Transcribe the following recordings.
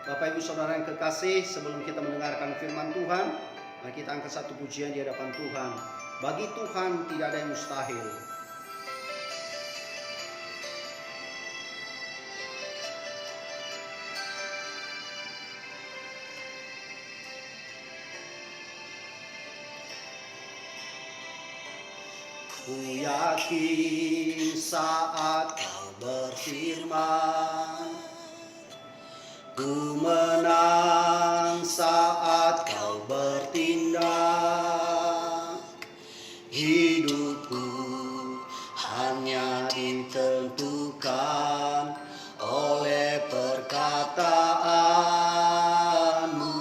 Bapak Ibu Saudara yang kekasih, sebelum kita mendengarkan firman Tuhan, mari kita angkat satu pujian di hadapan Tuhan. Bagi Tuhan tidak ada yang mustahil. Ku yakin saat Kau berfirman, ku menang saat Kau bertindak. Hidupku hanya ditentukan oleh perkataanmu.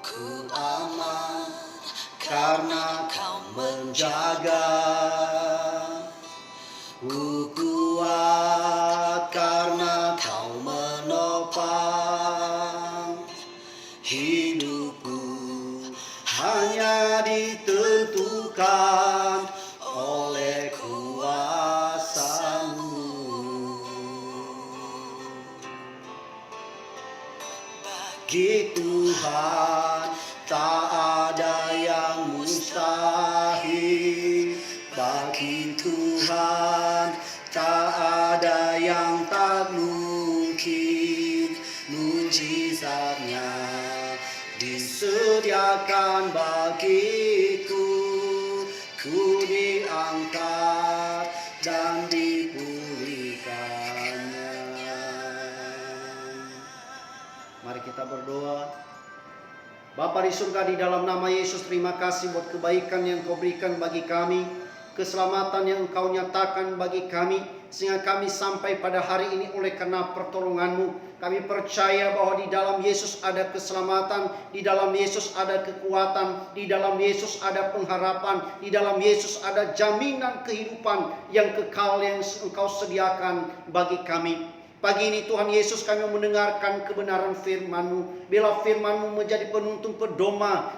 Ku aman karena Kau menjaga. Ku kuat karena Kau menopang. Hidupku hanya ditentukan oleh kuasa-Mu. Bagi Tuhan tak ada yang mustahil. Bagi Tuhan tak ada yang tak mungkin. Mujizatnya disediakan bagiku. Ku diangkat dan dipulihkannya. Mari kita berdoa. Bapa di surga, di dalam nama Yesus, terima kasih buat kebaikan yang Kau berikan bagi kami, keselamatan yang Engkau nyatakan bagi kami, sehingga kami sampai pada hari ini oleh karena pertolongan-Mu. Kami percaya bahwa di dalam Yesus ada keselamatan, di dalam Yesus ada kekuatan, di dalam Yesus ada pengharapan, di dalam Yesus ada jaminan kehidupan yang kekal yang Engkau sediakan bagi kami. Pagi ini Tuhan Yesus, kami mendengarkan kebenaran firman-Mu. Biarlah firman-Mu menjadi penuntun pedoman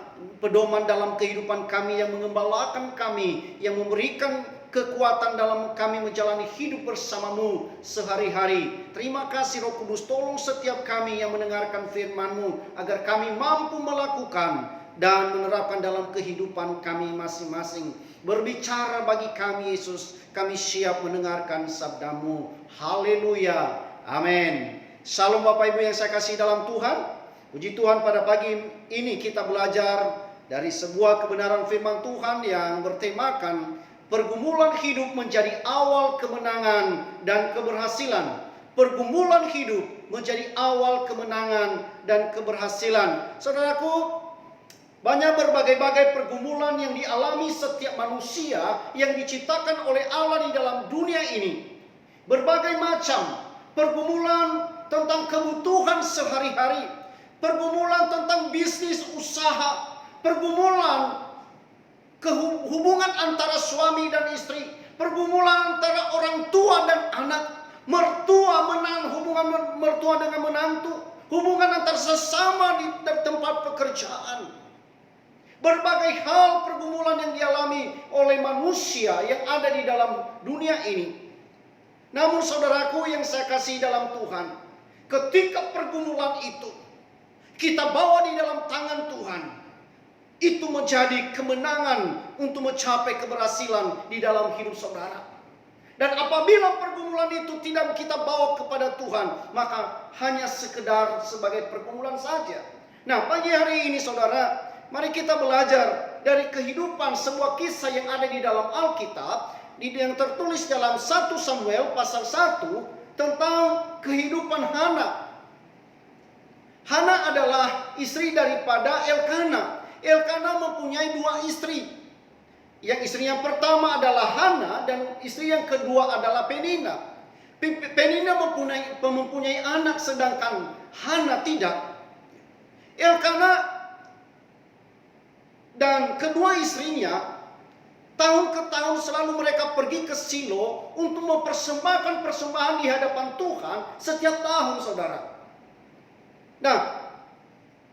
dalam kehidupan kami, yang mengembalakan kami, yang memberikan kekuatan dalam kami menjalani hidup bersama-Mu sehari-hari. Terima kasih Roh Kudus, tolong setiap kami yang mendengarkan firman-Mu, agar kami mampu melakukan dan menerapkan dalam kehidupan kami masing-masing. Berbicara bagi kami Yesus, kami siap mendengarkan sabda-Mu. Haleluya. Amin. Shalom Bapak Ibu yang saya kasih dalam Tuhan. Puji Tuhan, pada pagi ini kita belajar dari sebuah kebenaran firman Tuhan yang bertemakan pergumulan hidup menjadi awal kemenangan dan keberhasilan. Pergumulan hidup menjadi awal kemenangan dan keberhasilan. Saudaraku, banyak berbagai-bagai pergumulan yang dialami setiap manusia yang diciptakan oleh Allah di dalam dunia ini. Berbagai macam pergumulan tentang kebutuhan sehari-hari, pergumulan tentang bisnis usaha, pergumulan hubungan antara suami dan istri, pergumulan antara orang tua dan anak, hubungan mertua dengan menantu, hubungan antar sesama di tempat pekerjaan. Berbagai hal pergumulan yang dialami oleh manusia yang ada di dalam dunia ini. Namun saudaraku yang saya kasih dalam Tuhan, ketika pergumulan itu kita bawa di dalam tangan Tuhan, itu menjadi kemenangan untuk mencapai keberhasilan di dalam hidup saudara. Dan apabila pergumulan itu tidak kita bawa kepada Tuhan, maka hanya sekedar sebagai pergumulan saja. Nah, pagi hari ini saudara, mari kita belajar dari kehidupan sebuah kisah yang ada di dalam Alkitab, yang tertulis dalam 1 Samuel pasal 1 tentang kehidupan Hana. Hana adalah istri daripada Elkana. Elkana mempunyai 2 istri. Yang istri yang pertama adalah Hana dan istri yang kedua adalah Penina. Penina mempunyai anak sedangkan Hana tidak. Elkana dan kedua istrinya tahun ke tahun selalu mereka pergi ke Silo untuk mempersembahkan persembahan di hadapan Tuhan setiap tahun, saudara. Nah,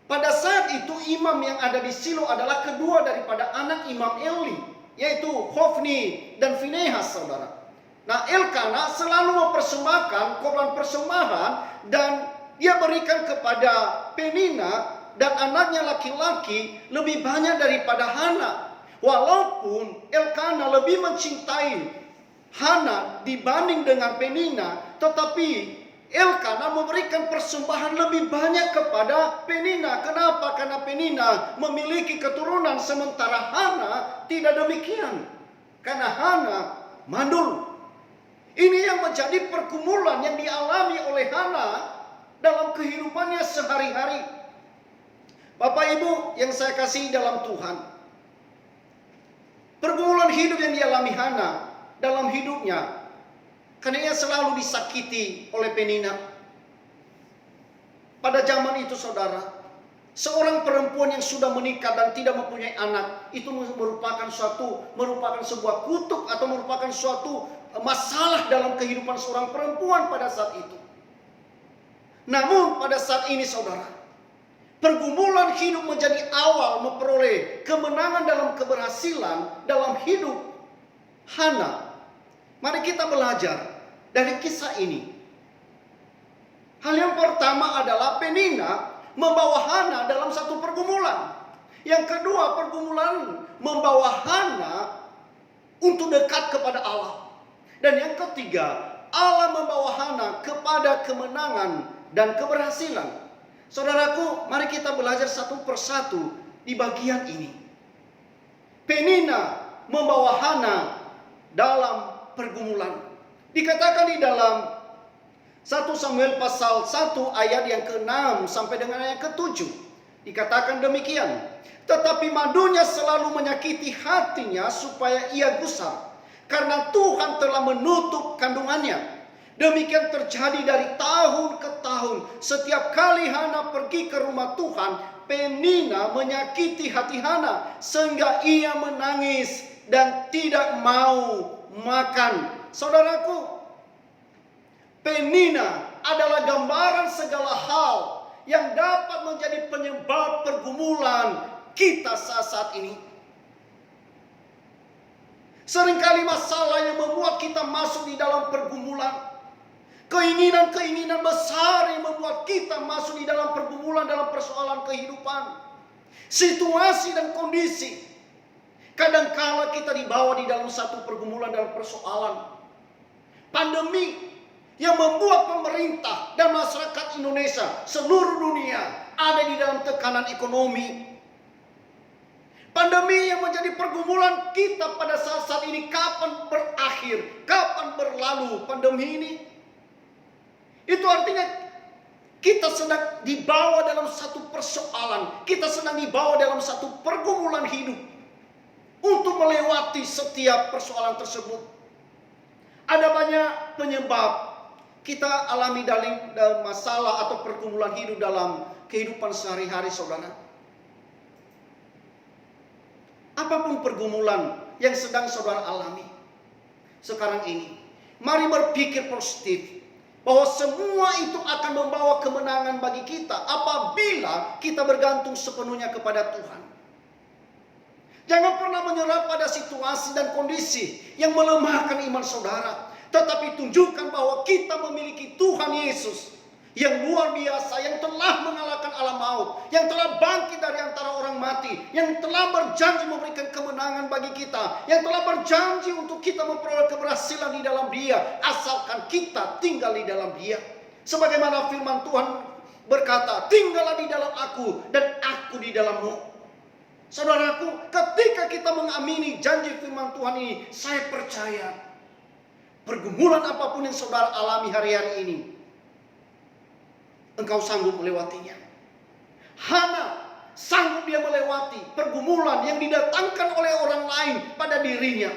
pada saat itu imam yang ada di Silo adalah kedua daripada anak Imam Eli, yaitu Hofni dan Finehas, saudara. Nah, Elkana selalu mempersembahkan korban persembahan dan dia berikan kepada Penina dan anaknya laki-laki lebih banyak daripada Hana. Walaupun Elkana lebih mencintai Hana dibanding dengan Penina, tetapi Elkana memberikan persembahan lebih banyak kepada Penina. Kenapa? Karena Penina memiliki keturunan sementara Hana tidak demikian. Karena Hana mandul. Ini yang menjadi pergumulan yang dialami oleh Hana dalam kehidupannya sehari-hari. Bapak Ibu yang saya kasihi dalam Tuhan, pergumulan hidup yang dialami Hana dalam hidupnya, karena ia selalu disakiti oleh Penina. Pada zaman itu saudara, seorang perempuan yang sudah menikah dan tidak mempunyai anak, itu merupakan sebuah kutuk atau merupakan suatu masalah dalam kehidupan seorang perempuan pada saat itu. Namun pada saat ini saudara, pergumulan hidup menjadi awal memperoleh kemenangan dalam keberhasilan dalam hidup Hana. Mari kita belajar dari kisah ini. Hal yang pertama adalah Penina membawa Hana dalam satu pergumulan. Yang kedua, pergumulan membawa Hana untuk dekat kepada Allah. Dan yang ketiga, Allah membawa Hana kepada kemenangan dan keberhasilan. Saudaraku, mari kita belajar satu persatu di bagian ini. Penina membawa Hana dalam pergumulan. Dikatakan di dalam 1 Samuel pasal 1 ayat yang ke-6 sampai dengan ayat ke-7. Dikatakan demikian. Tetapi madunya selalu menyakiti hatinya supaya ia gusar, karena Tuhan telah menutup kandungannya. Demikian terjadi dari tahun ke tahun. Setiap kali Hana pergi ke rumah Tuhan, Penina menyakiti hati Hana sehingga ia menangis dan tidak mau makan. Saudaraku, Penina adalah gambaran segala hal yang dapat menjadi penyebab pergumulan kita saat ini. Seringkali masalah yang membuat kita masuk di dalam pergumulan. Keinginan-keinginan besar yang membuat kita masuk di dalam pergumulan dalam persoalan kehidupan. Situasi dan kondisi. Kadangkala kita dibawa di dalam satu pergumulan dalam persoalan. Pandemi yang membuat pemerintah dan masyarakat Indonesia, seluruh dunia ada di dalam tekanan ekonomi. Pandemi yang menjadi pergumulan kita pada saat ini, kapan berakhir, kapan berlalu pandemi ini. Itu artinya kita sedang dibawa dalam satu persoalan, kita sedang dibawa dalam satu pergumulan hidup untuk melewati setiap persoalan tersebut. Ada banyak penyebab kita alami dalam masalah atau pergumulan hidup dalam kehidupan sehari-hari saudara. Apapun pergumulan yang sedang saudara alami sekarang ini, mari berpikir positif bahwa semua itu akan membawa kemenangan bagi kita apabila kita bergantung sepenuhnya kepada Tuhan. Jangan pernah menyerah pada situasi dan kondisi yang melemahkan iman saudara, tetapi tunjukkan bahwa kita memiliki Tuhan Yesus yang luar biasa, yang telah mengalahkan alam maut, yang telah bangkit dari antara orang mati, yang telah berjanji memberikan kemenangan bagi kita, yang telah berjanji untuk kita memperoleh keberhasilan di dalam Dia, asalkan kita tinggal di dalam Dia. Sebagaimana firman Tuhan berkata, tinggallah di dalam aku dan aku di dalammu. Saudaraku, ketika kita mengamini janji firman Tuhan ini, saya percaya pergumulan apapun yang saudara alami hari-hari ini, engkau sanggup melewatinya. Hana sanggup dia melewati pergumulan yang didatangkan oleh orang lain pada dirinya.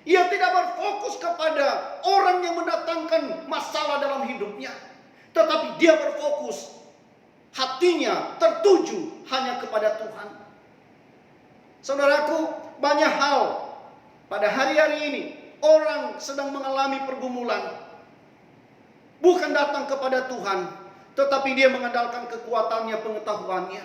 Ia tidak berfokus kepada orang yang mendatangkan masalah dalam hidupnya, tetapi dia berfokus, hatinya tertuju hanya kepada Tuhan. Saudaraku, banyak hal pada hari-hari ini orang sedang mengalami pergumulan. Bukan datang kepada Tuhan, tetapi dia mengandalkan kekuatannya, pengetahuannya.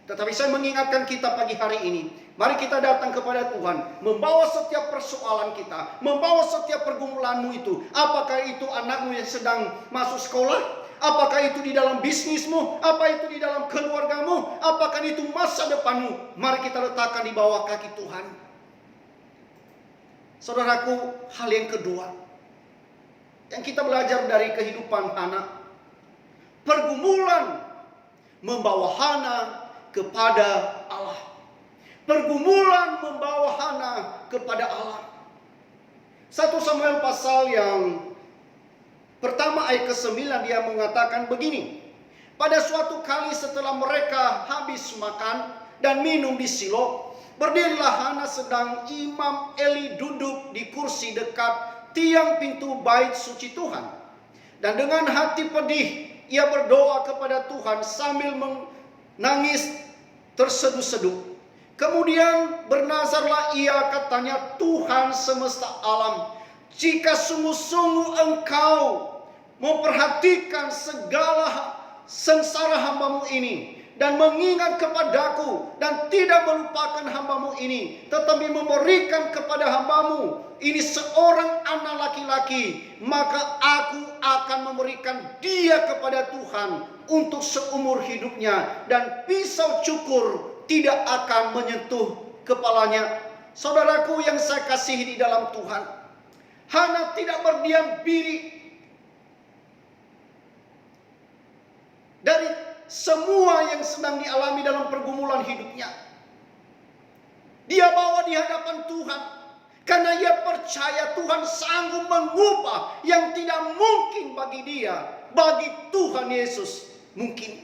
Tetapi saya mengingatkan kita pagi hari ini, mari kita datang kepada Tuhan, membawa setiap persoalan kita, membawa setiap pergumulanmu itu. Apakah itu anakmu yang sedang masuk sekolah? Apakah itu di dalam bisnismu? Apa itu di dalam keluargamu? Apakah itu masa depanmu? Mari kita letakkan di bawah kaki Tuhan. Saudaraku, hal yang kedua yang kita belajar dari kehidupan Hana, pergumulan membawa Hana kepada Allah. Pergumulan membawa Hana kepada Allah. 1 Samuel pasal yang pertama ayat ke-9 dia mengatakan begini. Pada suatu kali setelah mereka habis makan dan minum di Silo, berdirilah Hana sedang Imam Eli duduk di kursi dekat tiang pintu bait suci Tuhan. Dan dengan hati pedih ia berdoa kepada Tuhan sambil menangis terseduh-seduh. Kemudian bernazarlah ia, katanya, Tuhan semesta alam, jika sungguh-sungguh Engkau memperhatikan segala sengsara hamba-Mu ini, dan mengingat kepadaku, dan tidak melupakan hamba-Mu ini, tetapi memberikan kepada hamba-Mu ini seorang anak laki-laki, maka aku akan memberikan dia kepada Tuhan untuk seumur hidupnya, dan pisau cukur tidak akan menyentuh kepalanya. Saudaraku yang saya kasihi di dalam Tuhan, Hana tidak berdiam diri dari semua yang sedang dialami dalam pergumulan hidupnya. Dia bawa di hadapan Tuhan karena ia percaya Tuhan sanggup mengubah yang tidak mungkin bagi dia. Bagi Tuhan Yesus mungkin.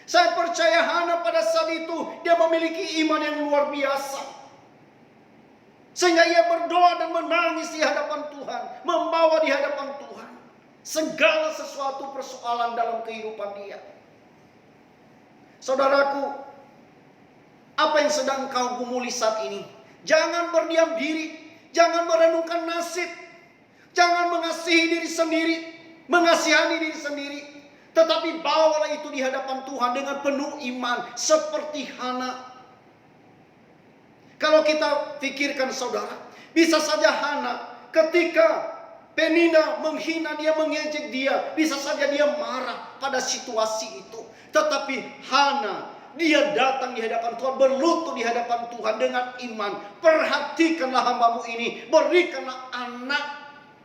Saya percaya Hana pada saat itu dia memiliki iman yang luar biasa, sehingga ia berdoa dan menangis di hadapan Tuhan, membawa di hadapan Tuhan segala sesuatu persoalan dalam kehidupan dia. Saudaraku, apa yang sedang kau gumuli saat ini? Jangan berdiam diri, jangan merenungkan nasib, jangan mengasihi diri sendiri, mengasihani diri sendiri, tetapi bawalah itu di hadapan Tuhan dengan penuh iman seperti Hana. Kalau kita pikirkan saudara, bisa saja Hana ketika Penina menghina dia, mengejek dia, bisa saja dia marah pada situasi itu. Tetapi Hana, dia datang di hadapan Tuhan, berlutut di hadapan Tuhan dengan iman. Perhatikanlah hamba-Mu ini, berikanlah anak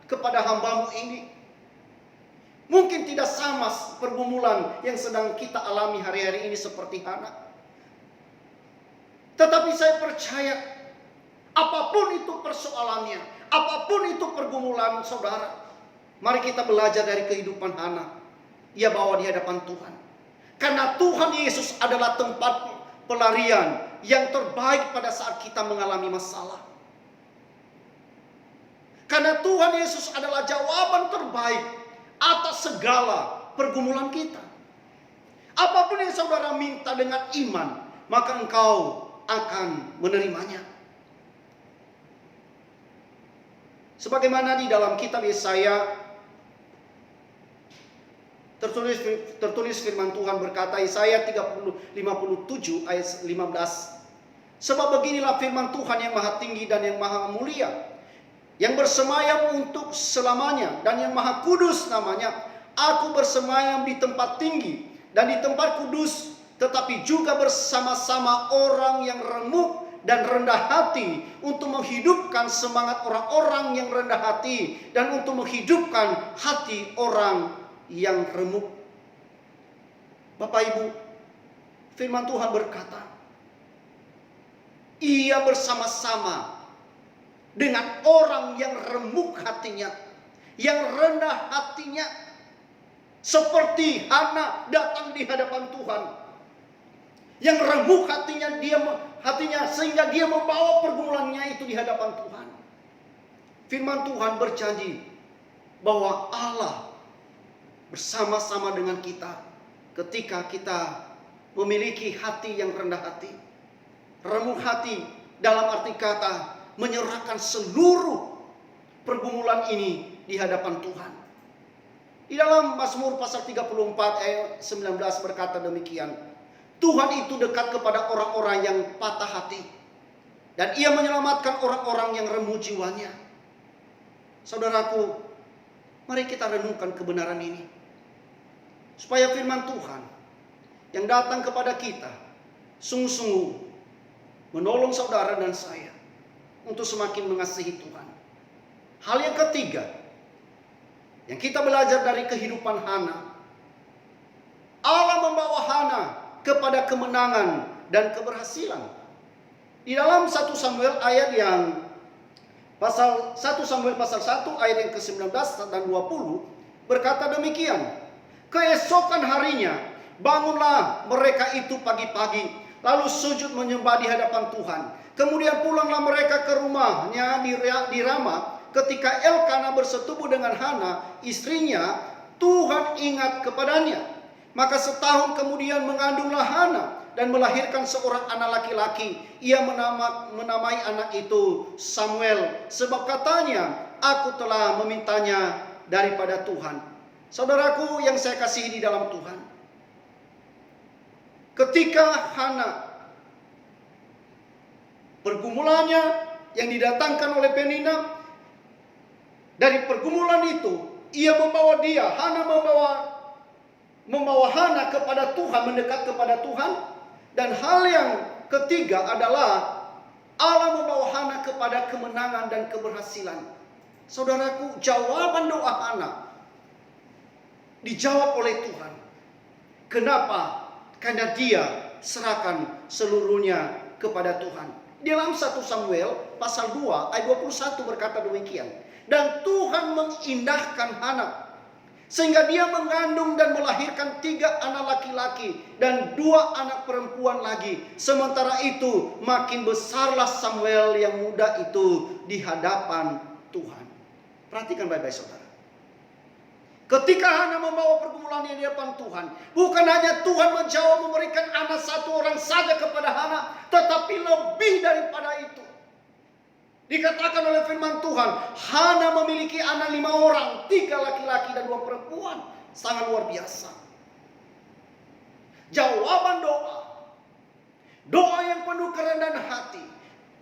kepada hamba-Mu ini. Mungkin tidak sama pergumulan yang sedang kita alami hari-hari ini seperti Hana. Tetapi saya percaya, apapun itu persoalannya, apapun itu pergumulan saudara, mari kita belajar dari kehidupan Hana. Ia bawa di hadapan Tuhan. Karena Tuhan Yesus adalah tempat pelarian yang terbaik pada saat kita mengalami masalah. Karena Tuhan Yesus adalah jawaban terbaik atas segala pergumulan kita. Apapun yang saudara minta dengan iman, maka engkau akan menerimanya. Sebagaimana di dalam kitab Yesaya tertulis firman Tuhan berkata, Yesaya 57 ayat 15. Sebab beginilah firman Tuhan yang maha tinggi dan yang maha mulia, yang bersemayam untuk selamanya dan yang maha kudus namanya. Aku bersemayam di tempat tinggi dan di tempat kudus, tetapi juga bersama-sama orang yang remuk dan rendah hati, untuk menghidupkan semangat orang-orang yang rendah hati dan untuk menghidupkan hati orang yang remuk. Bapak Ibu, firman Tuhan berkata, ia bersama-sama dengan orang yang remuk hatinya, yang rendah hatinya, seperti Hana datang di hadapan Tuhan. Yang remuk hatinya sehingga dia membawa pergumulannya itu di hadapan Tuhan. Firman Tuhan berjanji bahwa Allah bersama-sama dengan kita ketika kita memiliki hati yang rendah hati. Remuk hati dalam arti kata menyerahkan seluruh pergumulan ini di hadapan Tuhan. Di dalam Mazmur pasal 34 ayat 19 berkata demikian, Tuhan itu dekat kepada orang-orang yang patah hati. Dan ia menyelamatkan orang-orang yang remuk jiwanya. Saudaraku, mari kita renungkan kebenaran ini. Supaya firman Tuhan yang datang kepada kita sungguh-sungguh menolong saudara dan saya untuk semakin mengasihi Tuhan. Hal yang ketiga yang kita belajar dari kehidupan Hana, Allah membawa Hana kepada kemenangan dan keberhasilan. Di dalam 1 Samuel ayat yang pasal 1 Samuel pasal 1 ayat yang ke-19 dan 20 berkata demikian. Keesokan harinya bangunlah mereka itu pagi-pagi, lalu sujud menyembah di hadapan Tuhan. Kemudian pulanglah mereka ke rumahnya di Rama. Ketika Elkana bersetubuh dengan Hana, istrinya, Tuhan ingat kepadanya. Maka setahun kemudian mengandunglah Hana dan melahirkan seorang anak laki-laki. Ia menamai anak itu Samuel, sebab katanya, aku telah memintanya daripada Tuhan. Saudaraku yang saya kasihi di dalam Tuhan, ketika Hana pergumulannya yang didatangkan oleh Penina, dari pergumulan itu ia membawa Hana membawa Hana kepada Tuhan, mendekat kepada Tuhan. Dan hal yang ketiga adalah Allah membawa Hana kepada kemenangan dan keberhasilan. Saudaraku, jawaban doa Hana dijawab oleh Tuhan. Kenapa? Karena dia serahkan seluruhnya kepada Tuhan. Dalam 1 Samuel pasal 2 ayat 21 berkata demikian. Dan Tuhan mengindahkan Hana sehingga dia mengandung dan melahirkan 3 anak laki-laki dan 2 anak perempuan lagi. Sementara itu makin besarlah Samuel yang muda itu di hadapan Tuhan. Perhatikan baik-baik saudara. Ketika Hana membawa pergumulannya di hadapan Tuhan, bukan hanya Tuhan menjawab memberikan anak 1 orang saja kepada Hana, tetapi lebih daripada itu. Dikatakan oleh firman Tuhan, Hana memiliki anak 5 orang, 3 laki-laki dan 2 perempuan. Sangat luar biasa. Jawaban doa yang penuh kerendahan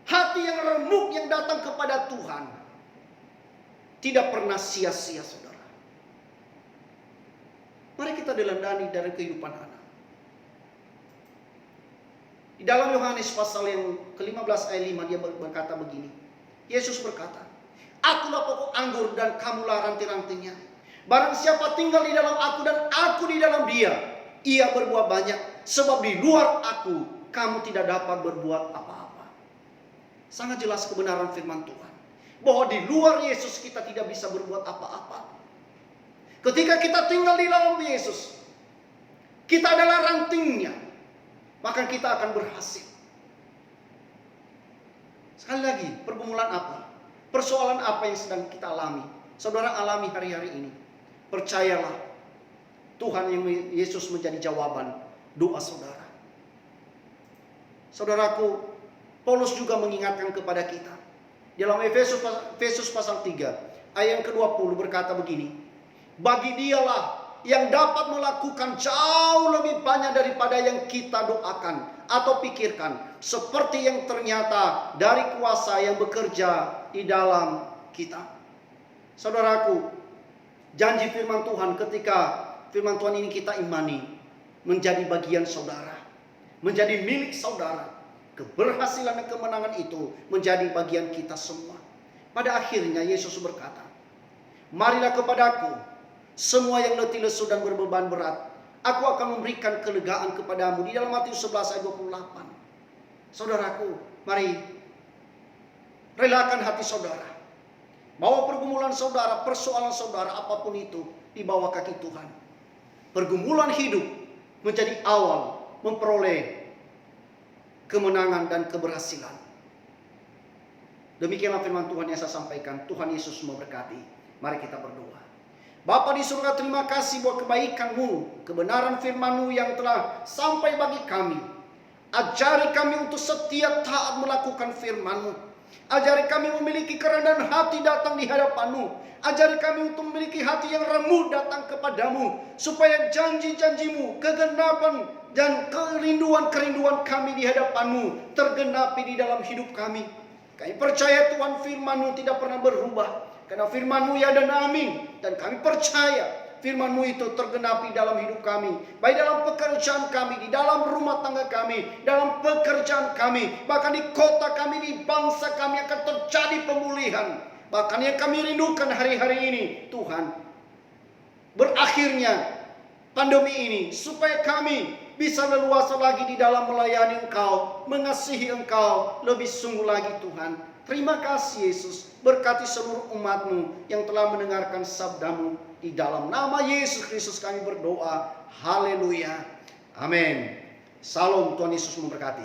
hati yang remuk yang datang kepada Tuhan, tidak pernah sia-sia saudara. Mari kita dilandani dari kehidupan Hana. Di dalam Yohanes pasal yang ke-15 ayat 5 dia berkata begini. Yesus berkata, akulah pokok anggur dan kamulah ranting-rantingnya. Barang siapa tinggal di dalam aku dan aku di dalam dia, ia berbuah banyak. Sebab di luar aku, kamu tidak dapat berbuat apa-apa. Sangat jelas kebenaran firman Tuhan. Bahwa di luar Yesus kita tidak bisa berbuat apa-apa. Ketika kita tinggal di dalam Yesus, kita adalah rantingnya, maka kita akan berhasil. Sekali lagi, pergumulan apa? Persoalan apa yang sedang kita alami? Saudara alami hari-hari ini. Percayalah, Tuhan yang Yesus menjadi jawaban doa saudara. Saudaraku, Paulus juga mengingatkan kepada kita. Dalam Efesus pasal 3, ayat yang ke-20 berkata begini. Bagi dialah yang dapat melakukan jauh lebih banyak daripada yang kita doakan atau pikirkan, seperti yang ternyata dari kuasa yang bekerja di dalam kita. Saudaraku, janji firman Tuhan ketika firman Tuhan ini kita imani, menjadi bagian saudara, menjadi milik saudara. Keberhasilan dan kemenangan itu menjadi bagian kita semua. Pada akhirnya Yesus berkata, marilah kepadaku semua yang letih lesu dan berbeban berat, aku akan memberikan kelegaan kepadamu. Di dalam Matius 11 ayat 28. Saudaraku, mari relakan hati saudara. Bawa pergumulan saudara, persoalan saudara, apapun itu, di bawah kaki Tuhan. Pergumulan hidup menjadi awal memperoleh kemenangan dan keberhasilan. Demikianlah firman Tuhan yang saya sampaikan. Tuhan Yesus memberkati. Mari kita berdoa. Bapa di surga, terima kasih buat kebaikan-Mu, kebenaran firman-Mu yang telah sampai bagi kami. Ajari kami untuk setia taat melakukan firman-Mu. Ajari kami memiliki kerendahan hati datang di hadapan-Mu. Ajari kami untuk memiliki hati yang remuk datang kepadamu. Supaya janji-janji-Mu, kegenapan dan kerinduan-kerinduan kami di hadapan-Mu tergenapi di dalam hidup kami. Kami percaya Tuhan, firman-Mu tidak pernah berubah. Karena firman-Mu ya dan amin. Dan kami percaya firman-Mu itu tergenapi dalam hidup kami. Baik dalam pekerjaan kami, di dalam rumah tangga kami, dalam pekerjaan kami, bahkan di kota kami, di bangsa kami akan terjadi pemulihan. Bahkan yang kami rindukan hari-hari ini, Tuhan, berakhirnya pandemi ini, supaya kami bisa leluasa lagi di dalam melayani Engkau, mengasihi Engkau lebih sungguh lagi Tuhan. Terima kasih Yesus, berkati seluruh umat-Mu yang telah mendengarkan sabda-Mu. Di dalam nama Yesus Kristus kami berdoa. Haleluya. Amin. Salam, Tuhan Yesus memberkati.